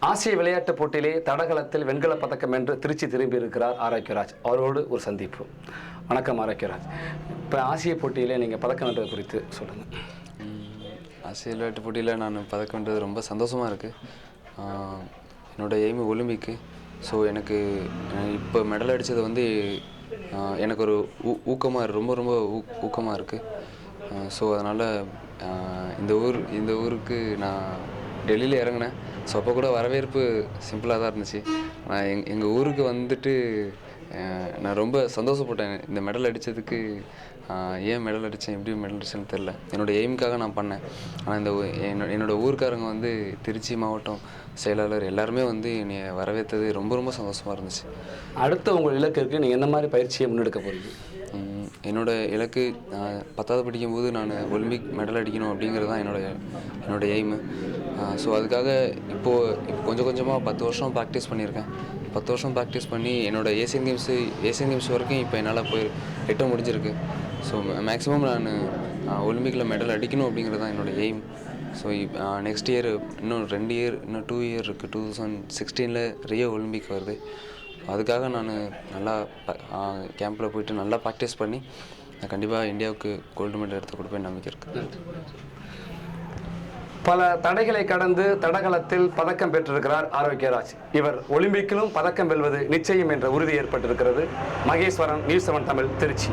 ஆசிய விளையாட்டுப் போட்டியிலே தடகளத்தில் வெண்கலப் பதக்கம் வென்று திருச்சி திரும்பியிருக்கிறார் ஆரோக்கியராஜ். அவரோடு ஒரு சந்திப்பு. வணக்கம் ஆரோக்கியராஜ். இப்போ ஆசிய போட்டியிலே நீங்கள் பதக்கம் வென்றது குறித்து சொல்லுங்கள். ஆசிய விளையாட்டுப் போட்டியில் நான் பதக்கம் வென்றது ரொம்ப சந்தோஷமாக இருக்குது. என்னோடய எய்மு ஒலிம்பிக்கு. ஸோ எனக்கு இப்போ மெடல் அடித்தது வந்து எனக்கு ஒரு ஊக்கமாக ரொம்ப ரொம்ப ஊக்கமாக இருக்குது. ஸோ அதனால் இந்த ஊருக்கு நான் டெல்லியில் இறங்கினேன். ஸோ அப்போ கூட வரவேற்பு சிம்பிளாக தான் இருந்துச்சு. நான் எங்கள் ஊருக்கு வந்துட்டு நான் ரொம்ப சந்தோஷப்பட்டேன். இந்த மெடல் அடித்ததுக்கு ஏன் மெடல் அடித்தேன், எப்படி மெடல் அடித்தேன்னு தெரில. என்னோடய எய்முக்காக நான் பண்ணேன். ஆனால் என்னோடய ஊருக்காரங்க வந்து திருச்சி மாவட்டம் செயலாளர் எல்லாருமே வந்து என்னை வரவேற்றது ரொம்ப ரொம்ப சந்தோஷமாக இருந்துச்சு. அடுத்த உங்கள் இலக்கிற்கு நீங்கள் எந்த மாதிரி பயிற்சியை முன்னெடுக்க போகிறீங்க? என்னோடய இலக்கு 10வது படிக்கும்போது நான் ஒலிம்பிக் மெடல் அடிக்கணும் அப்படிங்கிறது தான் என்னோடய எய்மு. ஸோ அதுக்காக இப்போது கொஞ்சம் கொஞ்சமாக 10 வருஷம் ப்ராக்டிஸ் பண்ணியிருக்கேன். 10 வருஷம் ப்ராக்டிஸ் பண்ணி என்னோடய ஏசியன் கேம்ஸ் வரைக்கும் இப்போ என்னால் போய் எட்ட முடிஞ்சிருக்கு. ஸோ மேக்ஸிமம் நான் ஒலிம்பிக்கில் மெடல் அடிக்கணும் அப்படிங்கிறது தான் என்னோடய எய்ம். ஸோ நெக்ஸ்ட் இயர் இன்னும் 2 இயர் இருக்குது. 2016 ரியோ ஒலிம்பிக் வருது. அதுக்காக நான் நல்லா கேம்பில் போயிட்டு நல்லா ப்ராக்டிஸ் பண்ணி நான் கண்டிப்பாக இந்தியாவுக்கு கோல்டு மெடல் எடுத்து கொடுப்பேன் நம்பிக்கை இருக்குது. பல தடைகளை கடந்து தடகளத்தில் பதக்கம் பெற்றிருக்கிறார் ஆரோக்கியராஜ். இவர் ஒலிம்பிக்கிலும் பதக்கம் வெல்வது நிச்சயம் என்ற உறுதி ஏற்பட்டிருக்கிறது. மகேஸ்வரன், நியூஸ் 7 தமிழ், திருச்சி.